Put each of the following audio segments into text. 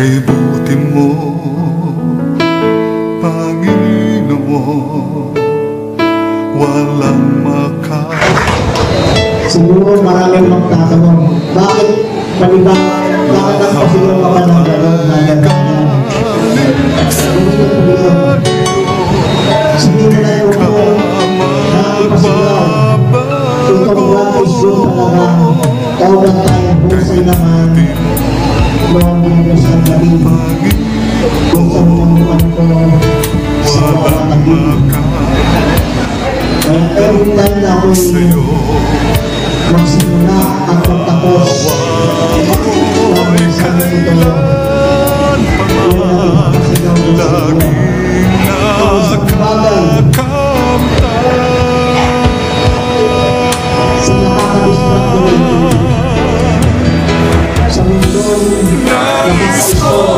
Kay buti mo, Panginoon, walang siguro maraming magtatanong, bakit bakit ang pasigawa ka ng gano'n na gano'n? Sige na lang ako, nakipasigaw. Ikaw ba is yun talaga, tawag tayong busay naman. Lord, Diyos ang gabi, kung saan naman ko sa mga tabi. Kaya every time na ako'y magsimula ang pagtapos ng isang ito, sa nakakadistract ko rin sa mundong nakakagusto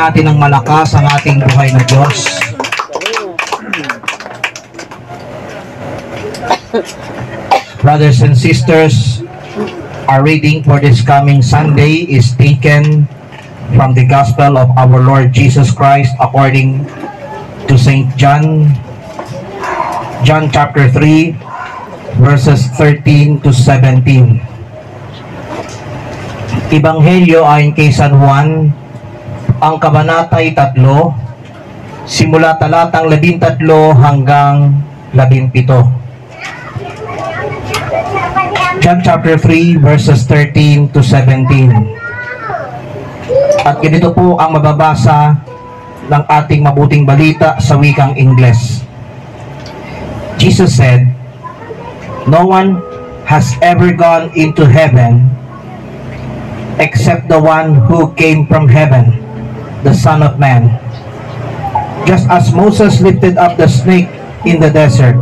natin ng malakas ang ating buhay na Diyos. Brothers and sisters, our reading for this coming Sunday is taken from the Gospel of our Lord Jesus Christ according to St. John, John chapter 3, verses 13 to 17. Ebanghelyo ayon kay San Juan, ang kabanatay 3, simula talatang 13 hanggang 17. John chapter 3 verses 13 to 17. At ganito po ang mababasa ng ating mabuting balita sa wikang Ingles. Jesus said, "No one has ever gone into heaven except the one who came from heaven, the Son of Man. Just as Moses lifted up the snake in the desert,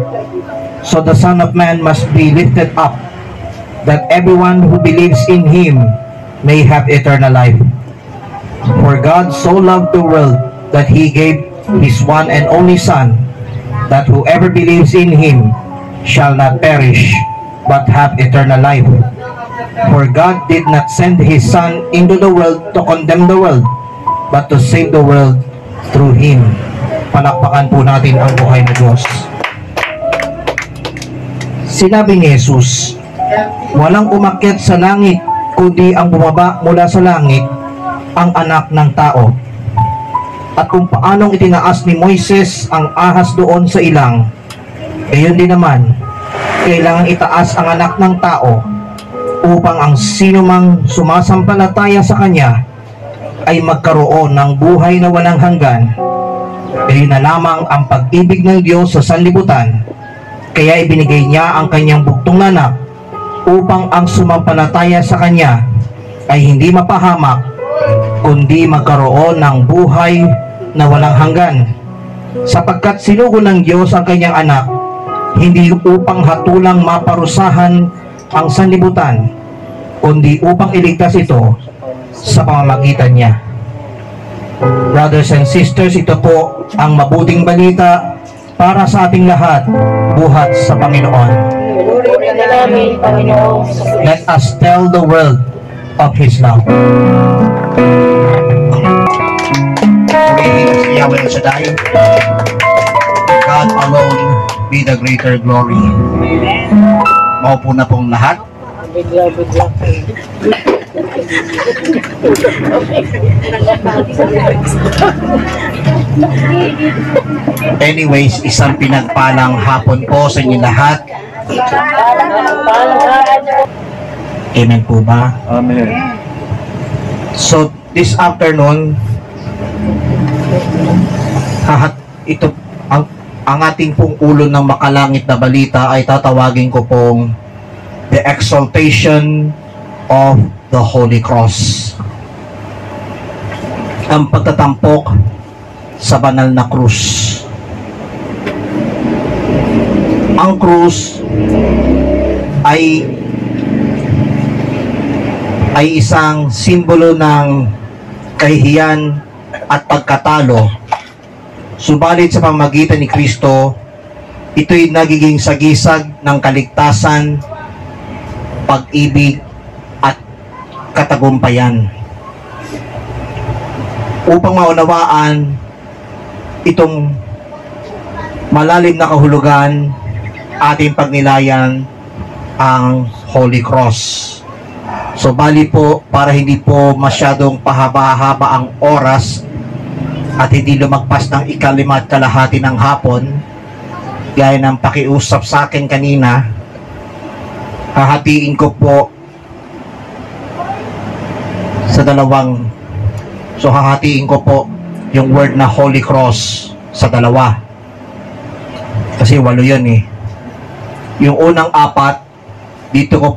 so the Son of Man must be lifted up, that everyone who believes in him may have eternal life. For God so loved the world that he gave his one and only Son, that whoever believes in him shall not perish, but have eternal life. For God did not send his Son into the world to condemn the world, but to save the world through him." Palakpakan po natin ang buhay na Diyos. Sinabi ni Jesus, "Walang umakyat sa langit, kundi ang bumaba mula sa langit, ang anak ng tao. At kung paanong itinaas ni Moises ang ahas doon sa ilang, gayon din naman, kailangang itaas ang anak ng tao, upang ang sinumang sumasampalataya sa kanya ay magkaroon ng buhay na walang hanggan. Gayon na lamang ang pag-ibig ng Diyos sa sanlibutan, kaya ibinigay niya ang kanyang buktong na anak, upang ang sumampalataya sa kanya ay hindi mapahamak, kundi magkaroon ng buhay na walang hanggan. Sapagkat sinugo ng Diyos ang kanyang anak, hindi upang hatulang maparusahan ang sanlibutan, kundi upang iligtas ito sa pamamagitan niya." Brothers and sisters, ito po ang mabuting balita para sa ating lahat, buhat sa Panginoon. Let us tell the world of His love. Praise Yahweh El Shaddai. God alone be the greater glory. Maupo na pong lahat. Anyways, isang pinagpalang hapon po sa inyo lahat. Amen po ba? Amen. So, this afternoon, ito ang ating pong ulo ng makalangit na balita ay tatawagin ko pong the exaltation of the Holy Cross. Ang pagtatampok sa banal na krus. Ang krus ay isang simbolo ng kahihiyan at pagkatalo. Subalit sa pamamagitan ni Kristo, ito'y nagiging sagisag ng kaligtasan, pag-ibig at katagumpayan. Upang maunawaan itong malalim na kahulugan, ating pagnilayan ang Holy Cross. So bali po, para hindi po masyadong pahaba-haba ang oras at hindi lumagpas ng 5:30 ng hapon, gaya ng pakiusap sa akin kanina, hahatiin ko po sa hahatiin ko po yung word na Holy Cross sa dalawa. Kasi 8 yun eh. Yung unang 4, dito ko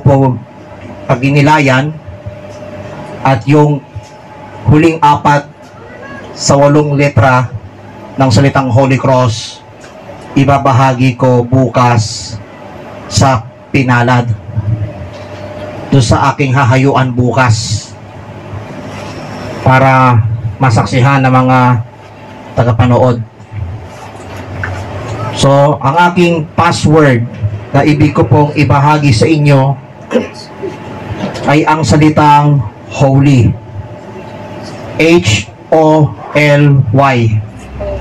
po paginilayan, at yung huling 4 sa 8 letra ng salitang Holy Cross, ibabahagi ko bukas sa pinalad, doon sa aking hahayuan bukas, para masaksihan ng mga tagapanood. So, ang aking password na ibig ko pong ibahagi sa inyo ay ang salitang holy. H-O-L-Y.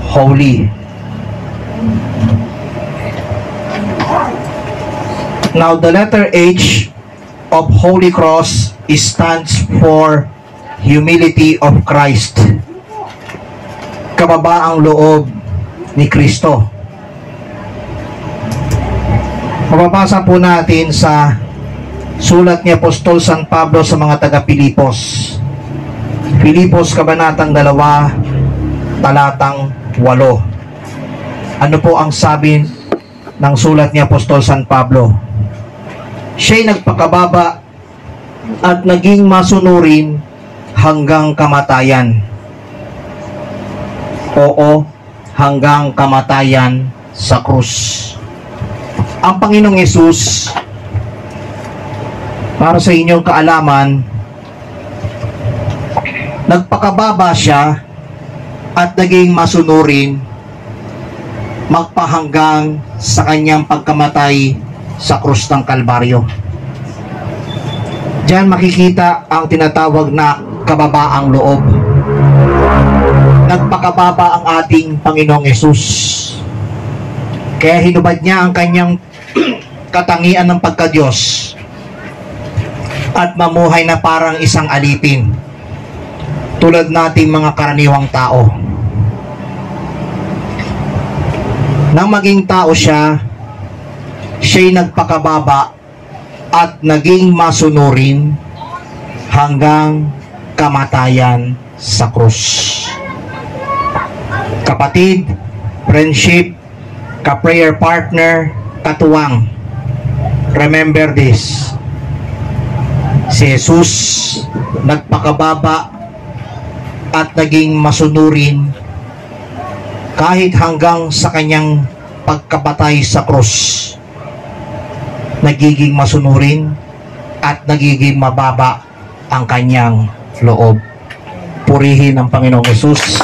Holy. Now, the letter H of Holy Cross stands for humility of Christ. Kababaang loob ni Kristo. Mababasa po natin sa sulat ni Apostol San Pablo sa mga taga-Pilipos. Pilipos, Kabanatang 2, talatang 8. Ano po ang sabi ng sulat ni Apostol San Pablo? Siya'y nagpakababa at naging masunurin hanggang kamatayan. Oo, hanggang kamatayan sa krus. Ang Panginoong Yesus, para sa inyong kaalaman, nagpakababa siya at naging masunurin magpahanggang sa kanyang pagkamatay sa krus ng Kalbaryo. Diyan makikita ang tinatawag na kababaang loob. Nagpakababa ang ating Panginoong Yesus. Kaya hinubad niya ang kanyang katangian ng pagka-Diyos at mamuhay na parang isang alipin, tulad nating mga karaniwang tao. Nang maging tao siya, siya'y nagpakababa at naging masunurin hanggang kamatayan sa krus. Kapatid, friendship, ka-prayer partner, katuwang, remember this. Si Jesus nagpakababa at naging masunurin kahit hanggang sa kanyang pagkabatay sa krus. Nagiging masunurin at nagiging mababa ang kanyang loob. Purihin ang Panginoong Yesus.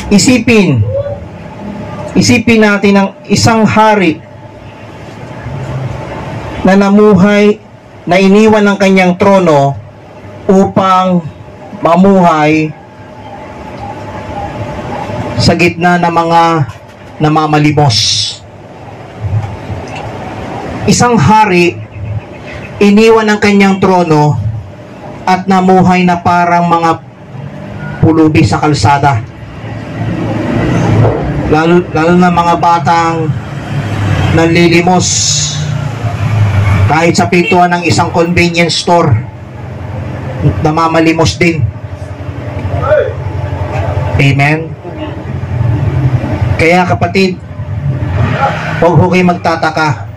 Isipin natin ang isang hari na namuhay, na iniwan ng kanyang trono upang mamuhay sa gitna ng mga namamalimos. Isang hari, iniwan ng kanyang trono at namuhay na parang mga pulubi sa kalsada. Lalo na mga batang nanlilimos kahit sa pintuan ng isang convenience store, namamalimos din. Amen. Kaya kapatid, huwag ho kayo magtataka.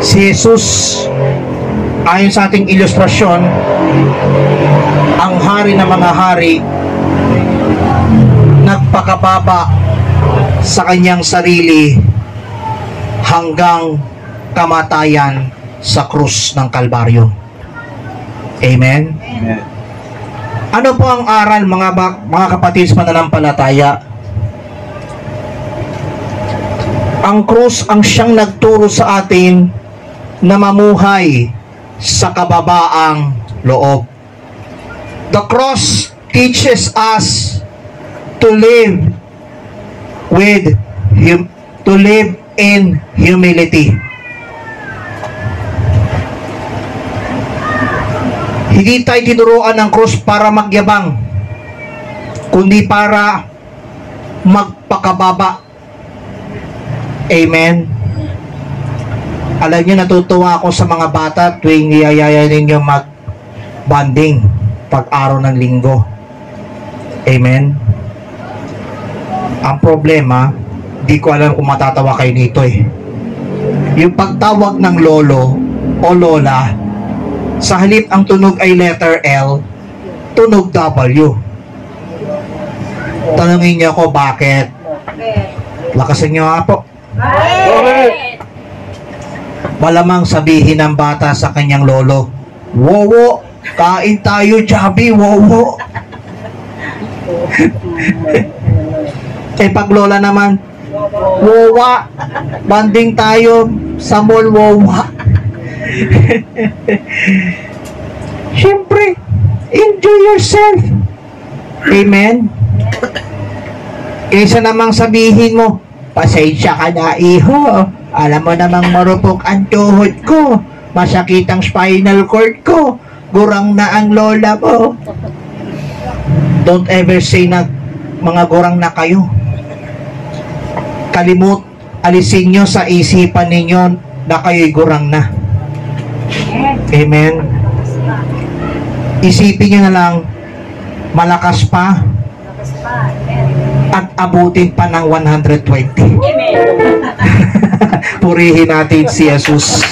Si Jesus, ayon sa ating ilustrasyon, ang hari ng mga hari, nagpakababa sa kanyang sarili hanggang kamatayan sa krus ng Kalbaryo. Amen? Amen. Ano po ang aral, mga kapatid sa pananampalataya? Ang krus ang siyang nagturo sa atin na mamuhay sa kababaang loob. The cross teaches us to live in humility. Hindi tayo tinuruan ng krus para magyabang, kundi para magpakababa. Amen. Alam niyo, natutuwa ako sa mga bata tuwing niyayaya ninyo mag-bonding pag-araw ng linggo. Amen. Ang problema, di ko alam kung matatawa kayo nito eh. Yung pagtawag ng lolo o lola, sa halip ang tunog ay letter L, tunog W. Tanungin niyo ako bakit? Lakasin niyo nga po. Malamang sabihin ng bata sa kanyang lolo, "Wowo, kain tayo, Jabi, wowo." Eh pag lola naman, wowa, banding tayo sa mall, wowa. Siyempre, enjoy yourself. Amen? Kaysa namang sabihin mo, pasensya ka na, iho. Alam mo namang marupok ang tuhod ko. Masakit ang spinal cord ko. Gurang na ang lola mo. Don't ever say na mga gurang na kayo. Alisin nyo sa isipan ninyo na kayo'y gurang na. Amen. Isipin nyo na lang, malakas pa at abutin pa ng 120. Purihin natin si Jesus.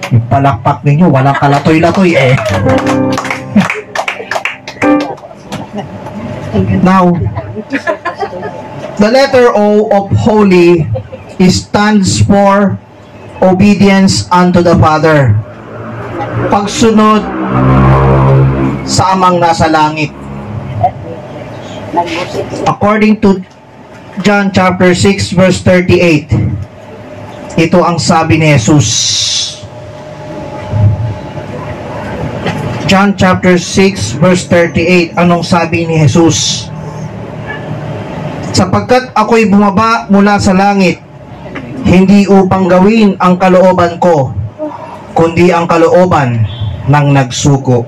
Yung palakpak ninyo, walang kalatoy-latoy eh. Now, the letter O of holy stands for obedience unto the Father. Pagsunod sa amang nasa langit. According to John chapter 6 verse 38, ito ang sabi ni Jesus. John chapter 6 verse 38, anong sabi ni Jesus? Sapagkat ako'y bumaba mula sa langit, hindi upang gawin ang kalooban ko, kundi ang kalooban ng nagsugo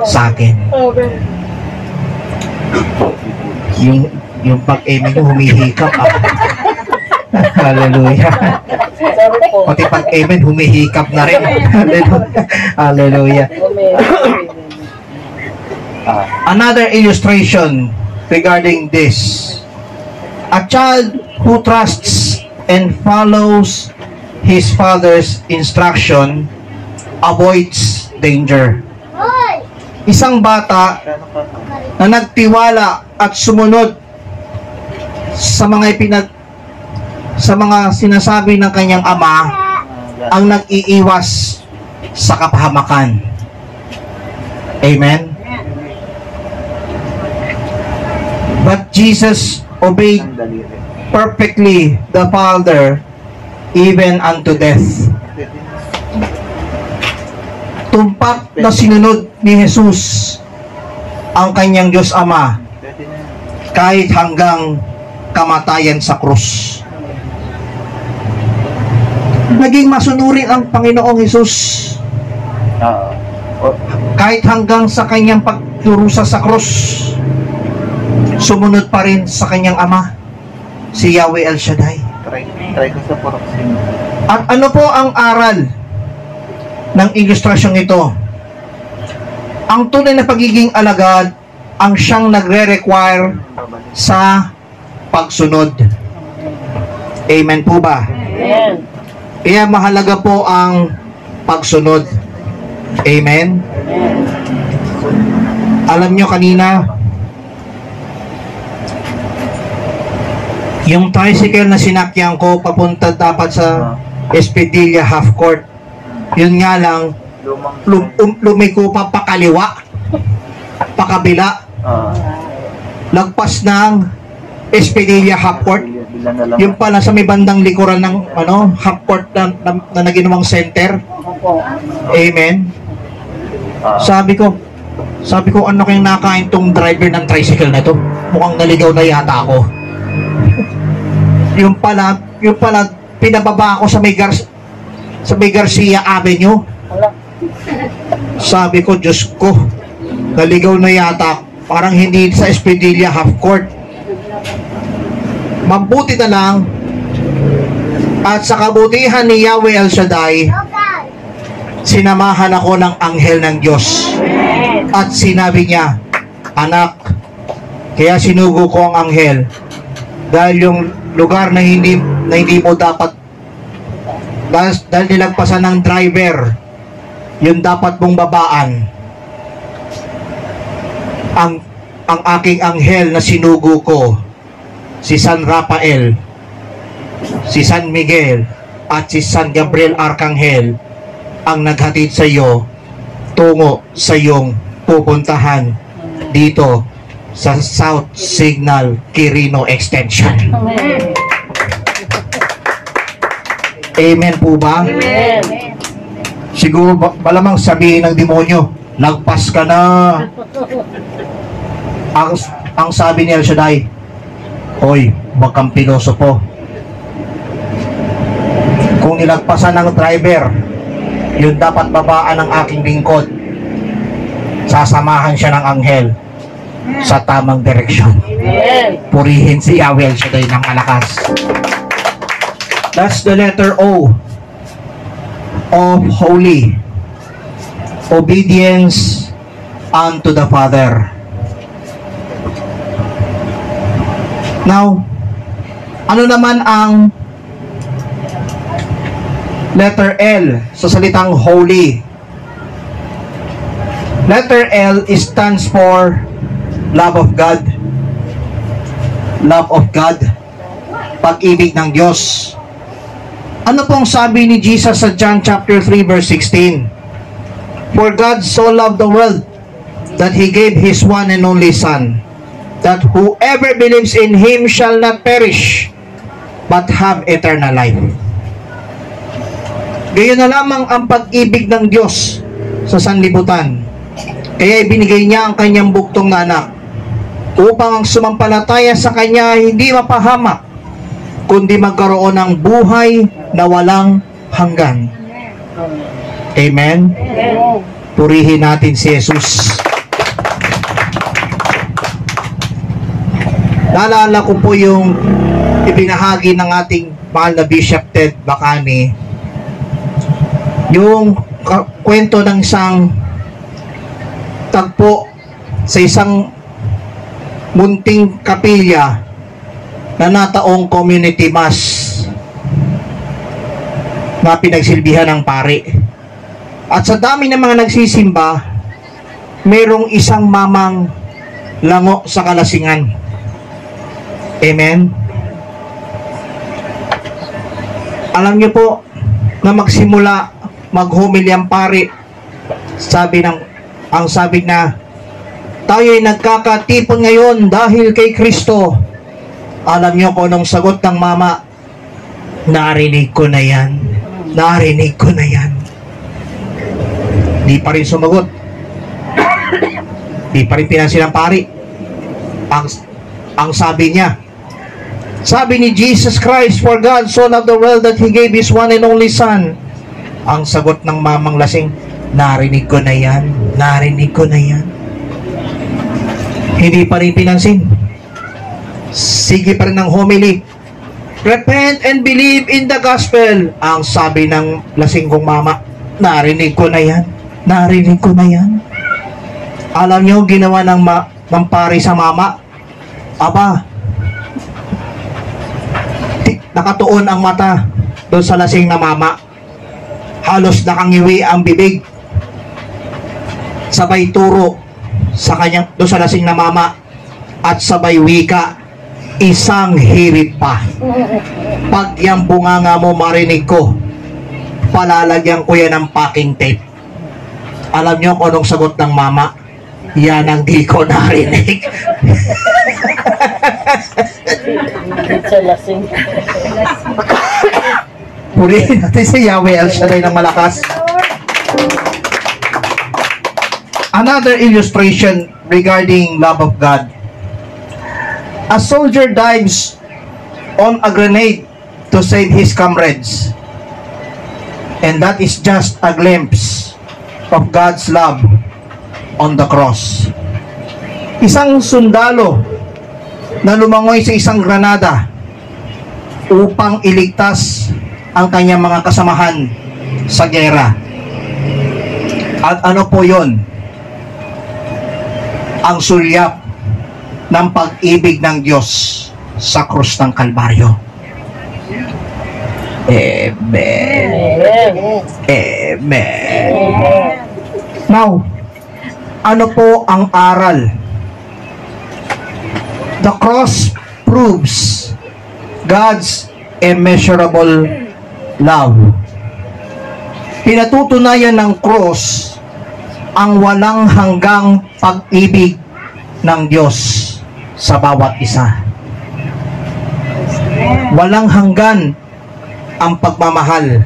sa akin. Yung pag-amen nyo, humihikap ah. Hallelujah. Pati pag-amen, humihikap na rin. Hallelujah. Another illustration regarding this. A child who trusts and follows his father's instruction avoids danger. Isang bata na nagtiwala at sumunod sa mga sinasabi ng kanyang ama ang nag-iiwas sa kapahamakan. Amen. But Jesus obeyed perfectly the Father even unto death. Tumpak na sinunod ni Jesus ang kanyang Diyos Ama kahit hanggang kamatayan sa krus. Naging masunurin ang Panginoong Jesus kahit hanggang sa kanyang pagdurusa sa krus. Sumunod pa rin sa kanyang Ama, si Yahweh El Shaddai. At ano po ang aral ng ilustrasyong ito? Ang tunay na pagiging alagad ang siyang nagre-require sa pagsunod. Amen po ba? Amen. Kaya mahalaga po ang pagsunod. Amen? Alam nyo kanina, yung tricycle na sinakyan ko papunta dapat sa Espadilla half court, yun nga lang lumiko pa pakaliwa, pakabila, lagpas ng Espadilla half court, yung pala sa may bandang likuran ng half court na naginawang center. Amen. Sabi ko ano kayong nakain tong driver ng tricycle na to, mukhang naligaw na yata ako. Yung pala pinababa ako sa may Garcia Avenue. Sabi ko, Diyos ko, naligaw na yata, parang hindi sa Espadilla half court. Mabuti na lang at sa kabutihan ni Yahweh El Shaddai, sinamahan ako ng anghel ng Diyos at sinabi niya, anak, kaya sinugo ko ang anghel dahil yung lugar na hindi mo dapat, dahil nilagpasan ng driver yung dapat mong babaan, ang aking anghel na sinugo ko, si San Rafael, si San Miguel at si San Gabriel Arcangel ang naghatid sa iyo tungo sa iyong pupuntahan dito sa South Signal Quirino Extension. Amen po ba? Amen. Siguro malamang sabihin ng demonyo, lagpas ka na. Ang sabi ni El Shaddai, hoy, wag kang pilosopo. Kung nilagpasan ng driver, yun dapat babaan ng aking lingkod. Sasamahan siya ng anghel sa tamang direksyon. Amen. Purihin si Yahweh El Shaddai ng malakas. That's the letter O of holy. Obedience unto the Father. Now, ano naman ang letter L sa salitang holy? Letter L stands for love of God. Love of God. Pag-ibig ng Diyos. Ano pong sabi ni Jesus sa John chapter 3 verse 16? For God so loved the world that He gave His one and only Son, that whoever believes in Him shall not perish, but have eternal life. Gayon na lamang ang pag-ibig ng Diyos sa sanlibutan. Kaya ibinigay niya ang kanyang buktong na anak, upang ang sumampalataya sa kanya hindi mapahamak, kundi magkaroon ng buhay na walang hanggan. Amen? Purihin natin si Jesus. Naalala ko po yung ibinahagi ng ating mahal na Bishop Ted Bacani, yung kwento ng isang tagpo sa isang munting kapilya na nataong community mass na pinagsilbihan ng pari. At sa dami ng mga nagsisimba, mayroong isang mamang lango sa kalasingan. Amen? Alam niyo po na magsimula maghumili ang pari, ang sabi na tayo'y nagkakatipon ngayon dahil kay Kristo. Alam niyo kung anong sagot ng mama? Narinig ko na yan. Narinig ko na yan. Di pa rin sumagot. Di pa rin pinansin ng pari. Ang sabi niya, sabi ni Jesus Christ, for God so loved the world that He gave His one and only Son. Ang sagot ng mamang lasing, narinig ko na yan. Narinig ko na yan. Hindi pa rin pinansin. Sige pa rin ng homily. Repent and believe in the gospel. Ang sabi ng lasing kong mama, narinig ko na yan. Narinig ko na yan. Alam nyo, ginawa ng pari sa mama? Aba, nakatuon ang mata doon sa lasing na mama. Halos nakangiwi ang bibig. Sabay turo sa kanyang doon sa lasing na mama at sabay wika, isang hirit pa. Pag yung bunganga mo marinig ko, palalagyan ko yan ng packing tape. Alam nyo kung anong sagot ng mama? Yan ang di ko narinig. Purihin natin si Yahweh El Shaddai ng malakas. Another illustration regarding love of God. A soldier dives on a grenade to save his comrades. And that is just a glimpse of God's love on the cross. Isang sundalo na lumangoy sa isang granada upang iligtas ang kanyang mga kasamahan sa gera. At ano po yon? Ang sulyap ng pag-ibig ng Diyos sa krus ng Kalbaryo. Amen. Amen. Now, ano po ang aral? The cross proves God's immeasurable love. Pinatutunayan ng cross ang walang hanggang pag-ibig ng Diyos sa bawat isa. Walang hanggan ang pagmamahal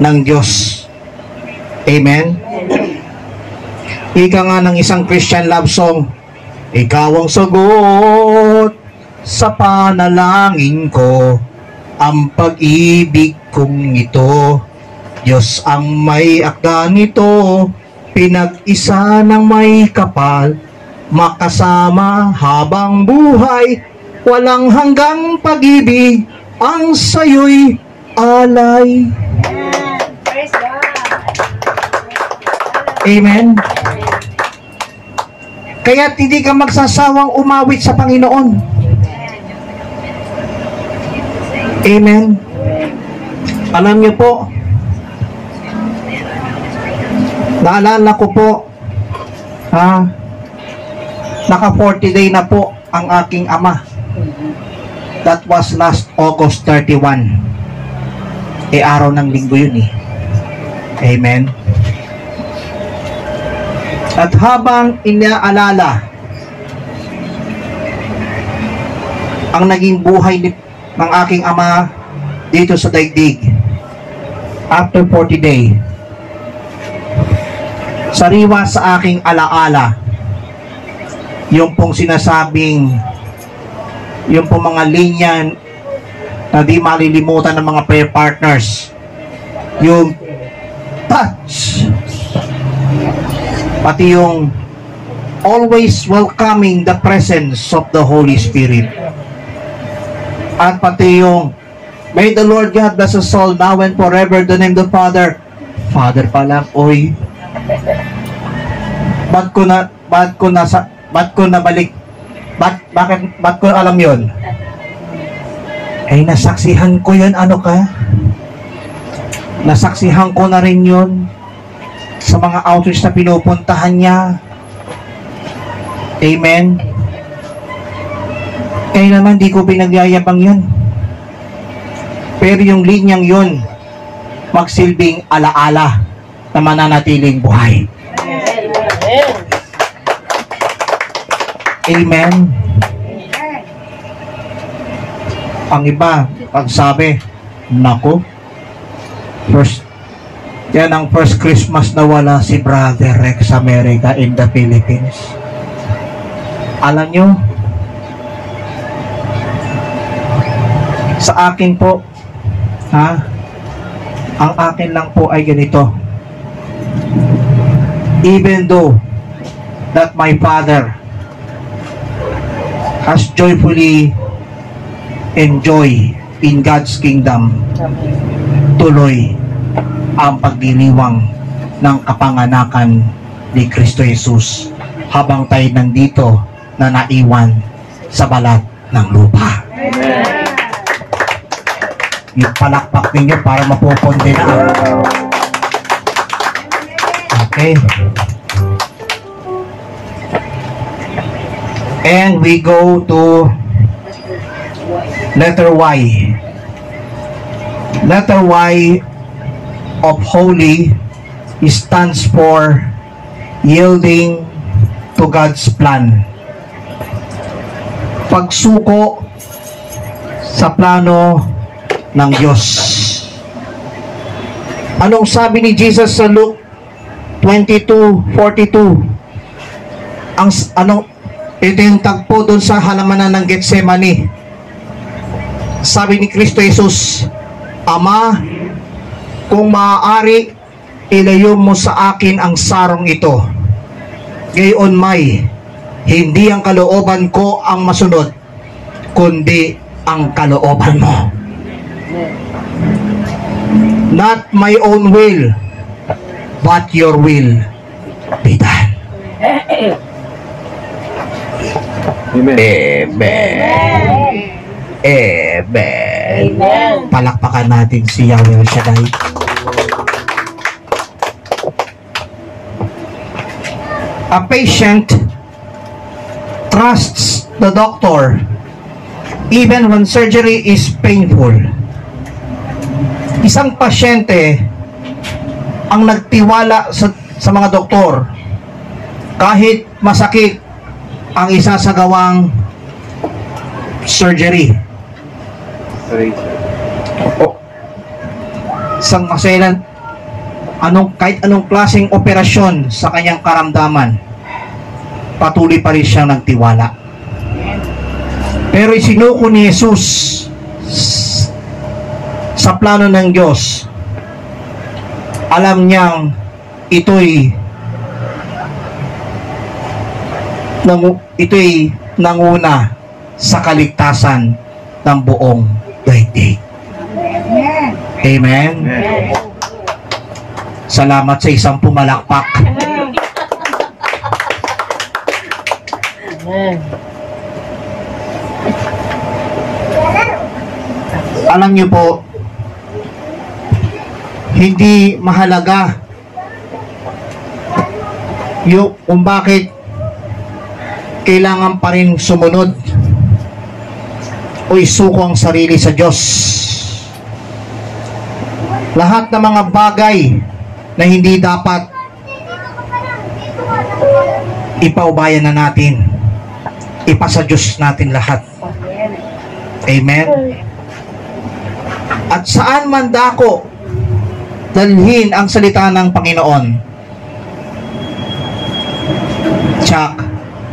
ng Diyos. Amen? Ika nga ng isang Christian love song, ikaw ang sagot sa panalangin ko, ang pag-ibig kong ito, Diyos ang may akda nito, pinag-isa ng may kapal, makasama habang buhay, walang hanggang pag-ibig, ang sayo'y alay. Praise God. Amen. Kaya hindi ka magsasawang umawit sa Panginoon. Amen. Alam niyo po, naalala ko po, naka 40 day na po ang aking ama. That was last August 31. Araw ng linggo yun eh. Amen. At habang inaalala ang naging buhay ng aking ama dito sa daigdig, after 40 day, sariwa sa aking alaala yung pong sinasabing, yung pong mga linya na di malilimutan ng mga prayer partners, yung touch, pati yung always welcoming the presence of the Holy Spirit, at pati yung may the Lord God bless us all now and forever, the name of the Father. Father pa lang, oy, ba't ko nabalik? Ba't ko alam yon? Ay, nasaksihan ko yun, ano ka? Nasaksihan ko na rin yun sa mga outreach na pinupuntahan niya. Amen. Kaya naman, di ko pinagyayabang yun. Pero yung linyang yun, magsilbing alaala na mananatiling buhay. Amen. Ang iba, pagsabi, nako, yan ang first Christmas na wala si Brother Rex America in the Philippines. Alam nyo, sa akin po, ang akin lang po ay ganito. Even though that my father has joyfully enjoy in God's kingdom, tuloy ang pagdiriwang ng kapanganakan ni Kristo Jesus habang tayo nandito na naiwan sa balat ng lupa. Amen. Yung palakpak ninyo para mapupunti na. Okay. And we go to letter Y. Letter Y of holy stands for yielding to God's plan. Pagsuko sa plano ng Diyos. Anong sabi ni Jesus sa Luke 22:42? Ito yung tagpo doon sa halamanan ng Getsemani. Sabi ni Kristo Jesus, Ama, kung maaari, ilayo mo sa akin ang sarong ito. Gayon may, hindi ang kalooban ko ang masunod, kundi ang kalooban mo. Not my own will, but your will be done. Amen. Amen. Amen. Amen. Palakpakan natin si Yahweh Shaddai. A patient trusts the doctor even when surgery is painful. Isang pasyente ang nagtiwala sa mga doktor kahit masakit ang isasagawang surgery. O, isang maselan, kahit anong klaseng operasyon sa kanyang karamdaman, patuloy pa rin siyang nagtiwala. Pero isinuko ni Jesus sa plano ng Diyos. Alam niyang ito'y nanguna sa kaligtasan ng buong daigdig. Amen. Salamat sa isang pumalakpak. Alam niyo po, hindi mahalaga yung kung bakit kailangan pa rin sumunod o isuko ang sarili sa Diyos. Lahat ng mga bagay na hindi dapat, ipaubayan na natin, ipasa Diyos natin lahat. Amen. At saan man dako dalhin ang salita ng Panginoon, tsak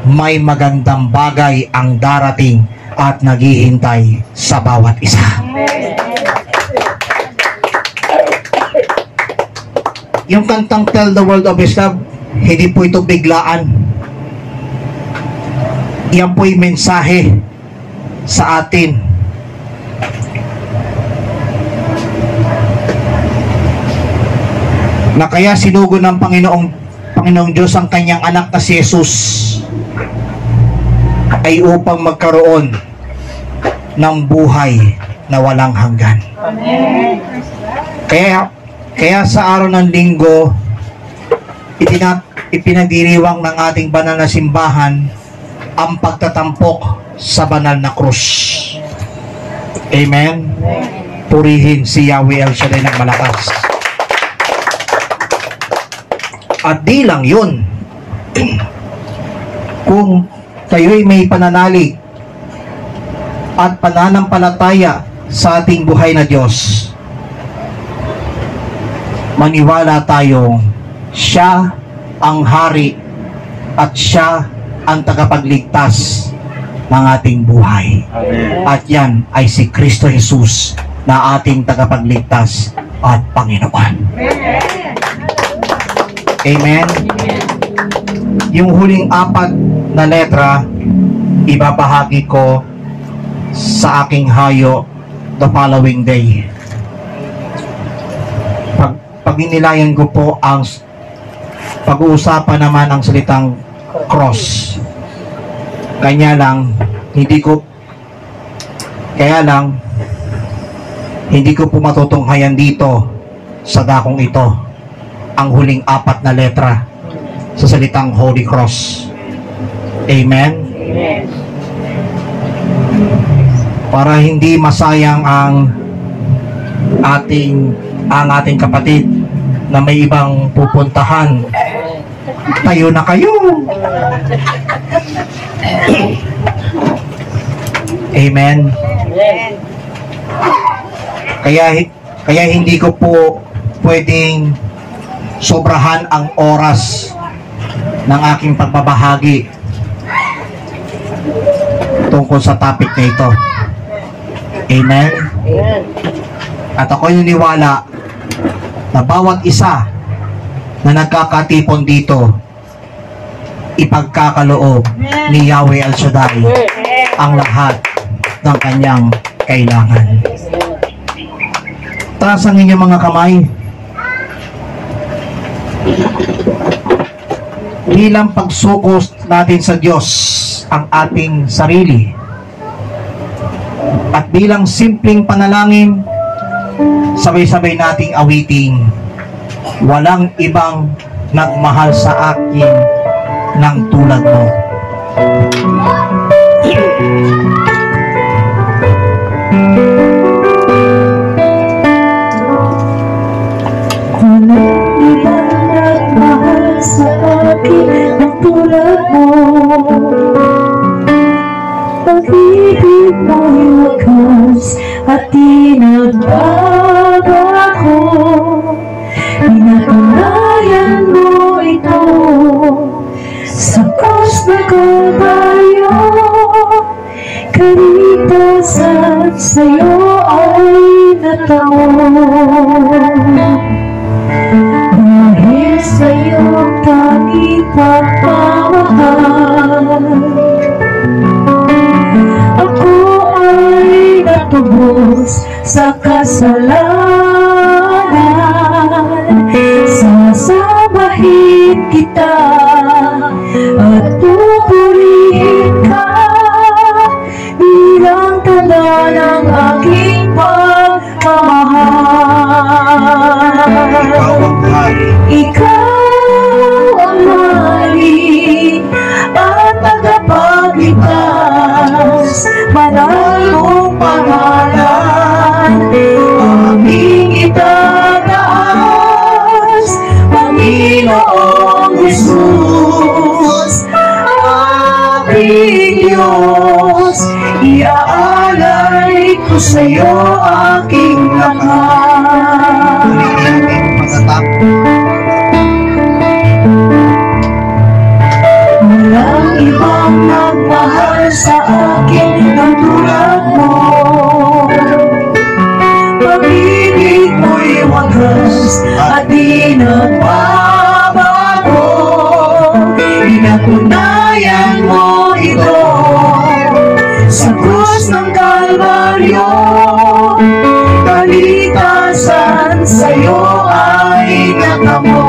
may magandang bagay ang darating at naghihintay sa bawat isa. Yung kantang Tell the World of His Love, hindi po ito biglaan. Yan po'y mensahe sa atin. Na kaya sinugo ng Panginoong Diyos ang kanyang anak na si Jesus ay upang magkaroon ng buhay na walang hanggan. Amen. Kaya sa araw ng linggo, ipinagdiriwang ng ating banal na simbahan ang pagtatampok sa banal na krus. Amen. Purihin si Yahweh El Shaddai ng malakas. At di lang yun, kung kayo'y may pananalig at pananampalataya sa ating buhay na Diyos, maniwala tayong siya ang hari at siya ang tagapagligtas ng ating buhay. Amen. At yan ay si Kristo Jesus na ating tagapagligtas at Panginoon. Amen. Yung huling 4 na letra, ibabahagi ko sa aking hayo the following day. Pag inilayan ko po ang pag-uusapan naman ang salitang cross. Kaya lang, hindi ko po matutunghayan dito sa dakong ito ang huling 4 na letra sa salitang Holy Cross. Amen? Amen. Para hindi masayang ang ating kapatid na may ibang pupuntahan. Tayo na kayo. Amen. Kaya hindi ko po pwedeng sobrahan ang oras ng aking pagbabahagi tungkol sa topic na ito. Amen. At ako'y niniwala na bawat isa na nagkakatipon dito, ipagkakaloob ni Yahweh El Shaddai ang lahat ng kanyang kailangan. Taas ang inyong mga kamay. Bilang pagsuko natin sa Diyos ang ating sarili at bilang simpleng panalangin, sabay-sabay nating awiting, walang ibang nagmahal sa akin ng tulad mo. Walang ibang nagmahal sa akin ng tulad mo. di nagbabago. Pinatunayan mo ito sa krus na Kalbaryo. Kaligtasan sa'yo ay natamo. Dahil sa'yo tanging pagmamahal, ako ay natubos sa kasalanan. Sasamahin kita at pupurihin ka bilang tanda ng aking pagmamahal. Ikaw ang hari at tagapagligtas, banal mong pangalan aming itataas, Panginoong Jesus, aming Diyos. Iaalay ko sa'yo aking lakas. Walang ibang nagmahal sa akin ng tulad mo. Pag-ibig mo'y wagas at di nagbabago. Pinatunayan mo ito sa krus ng Kalbaryo. Kaligtasan sa'yo ay natamo.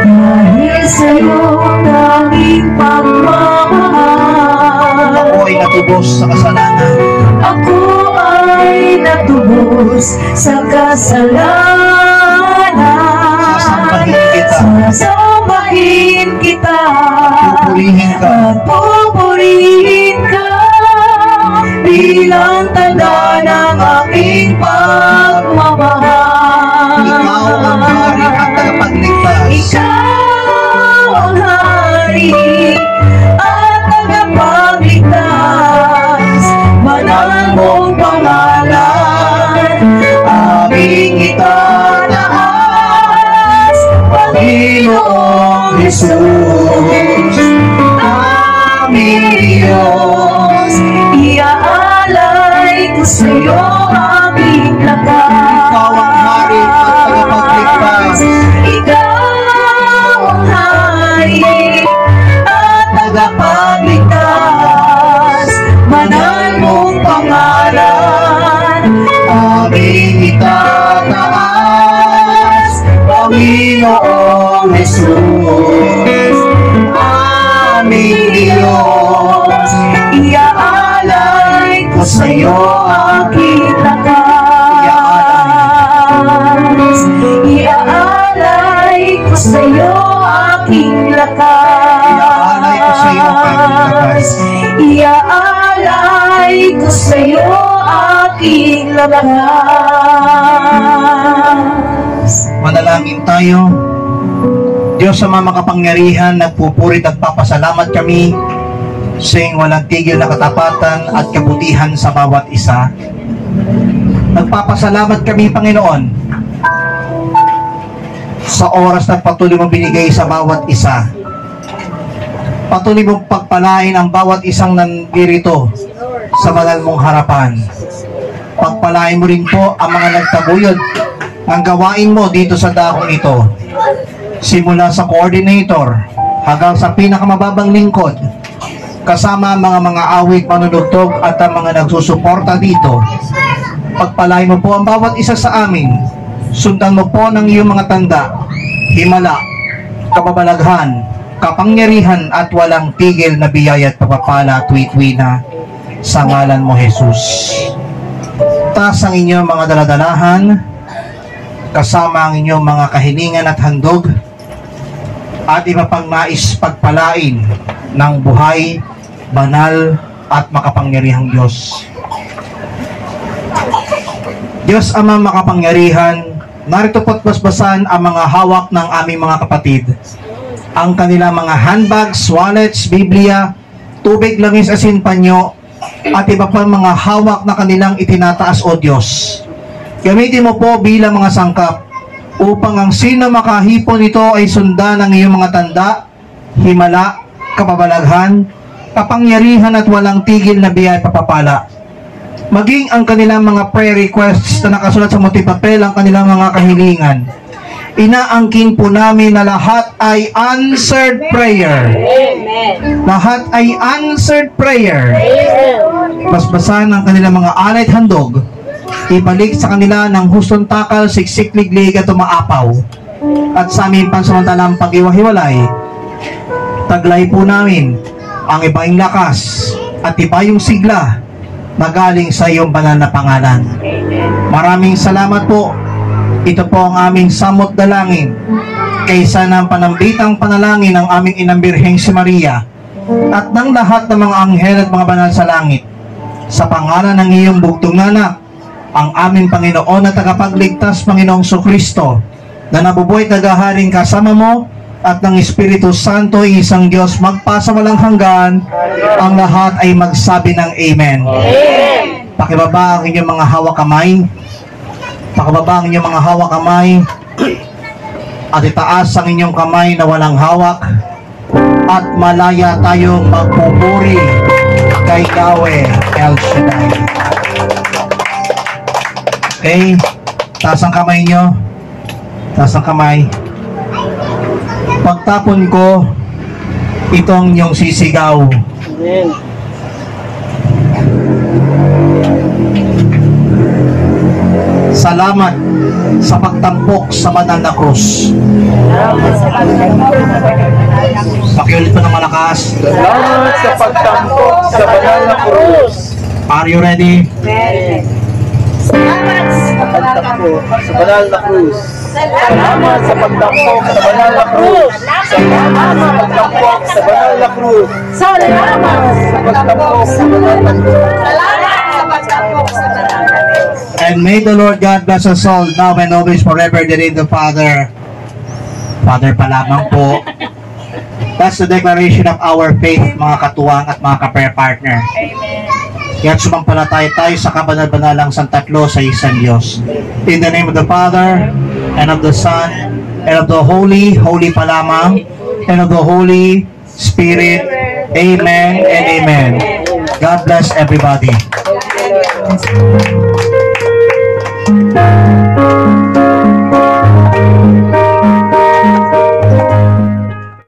Dahil sa'yo tanging pagmamahal, Ako ay natubos sa kasalanan. ako ay natubos sa kasalanan. Sasambahin kita Pupurihin ka. at pupurihin ka bilang tanda ng aking pagmamahal. Ikaw ang hari at tagapagligtas. Ikaw ang hari at tagapagligtas, banal mong pangalan aming itataas, Panginoong Jesus, aming Diyos. Iaalay ko sa'yo aming lakas. Ikaw ang hari at tagapagligtas. Ikaw ang hari at tagapagligtas, banal mong pangalan aming itataas, Panginoong Jesus, aming Diyos. Iaalay ko sa'yo aking lakas. Iaalay ko sa'yo aking lakas. Iaalay ko sa'yo aking lakas. Manalangin tayo. Diyos sa mga makapangyarihan, nagpupurit at papasalamat kami sa iyong walang tigil na katapatan at kabutihan sa bawat isa. Nagpapasalamat kami, Panginoon, sa oras na patuloy mo binigay sa bawat isa. Patuloy mong pagpalain ang bawat isang nandirito sa banal mong harapan. Pagpalain mo rin po ang mga nagtaguyod ang gawain mo dito sa dakong ito. Simula sa coordinator hanggang sa pinakamababang lingkod, kasama ang mga awit, manunugtog at ang mga nagsusuporta dito. Pagpalain mo po ang bawat isa sa amin. Sundan mo po ng iyong mga tanda, himala, kababalaghan, kapangyarihan at walang tigil na biyaya at pagpapala tuwi-tuwi na sa ngalan mo, Jesus. Taas ang inyong mga daladalahan, kasama ang inyong mga kahilingan at handog, at iba pang nais pagpalain ng buhay, banal at makapangyarihang Diyos. Diyos Ama makapangyarihan, narito po't basbasan ang mga hawak ng aming mga kapatid. Ang kanilang mga handbags, wallets, Biblia, tubig, langis, asin, panyo, at iba pang mga hawak na kanilang itinataas, O Diyos. Gamitin mo po bilang mga sangkap upang ang sino makahipon nito ay sundan ng iyong mga tanda, himala, kapabalaghan, kapangyarihan at walang tigil na biyaya at papapala. Maging ang kanilang mga prayer requests na nakasulat sa mutipapel, ang kanilang mga kahilingan. Inaangkin po namin na lahat ay answered prayer. Amen. Lahat ay answered prayer. Amen. Basbasan ang kanilang mga alay at handog. Ibalik sa kanila ng hustong takal, siksik, liglig at umaapaw. At sa aming pansamantalang pag-iwahiwalay, taglay po namin ang ibaing lakas at ibayong sigla na galing sa iyong banal na pangalan. Maraming salamat po. Ito po ang aming samot dalangin kaysa ng panambitang panalangin ng aming inang Birheng si Maria at ng lahat ng mga anghel at mga banal sa langit. Sa pangalan ng iyong bugtong anak, ang aming Panginoon at tagapagligtas, Panginoong Kristo, na nabubuhay at naghaharing kasama mo at ng Espiritu Santo, isang Diyos, magpasawalang hanggan. Ang lahat ay magsabi ng Amen. Pakibaba ang inyong mga hawak kamay. Pakibaba ang inyong mga hawak kamay. At itaas ang inyong kamay na walang hawak. At malaya tayong magpupuri kay Yahweh El Shaddai. Okay, taas ang kamay nyo. Taas ang kamay. Pagtapon ko, itong yung sisigaw. Amen. Salamat sa pagtampok sa banal na krus. Pakiulit po ng malakas. Salamat sa pagtampok sa banal na krus. Are you ready? Salamat sa Pagtampok sa banal na krus. Salamat sa pagtampok sa banal na krus. Salamat sa pagtampok sa banal na krus. Salamat Sa pagtampok sa banal na krus. Salamat sa pagtampok sa banal na krus. And may the Lord God bless us all now and always forever. The name of the Father. Father pa lamang po. That's the declaration of our faith, mga katuwang at mga ka-prayer partner. Amen. Kaya't sumampalataya tayo sa kabanal-banalang santatlo sa isang Diyos. In the name of the Father, and of the Son, and of the Holy pa lamang, and of the Holy Spirit. Amen and amen. God bless everybody.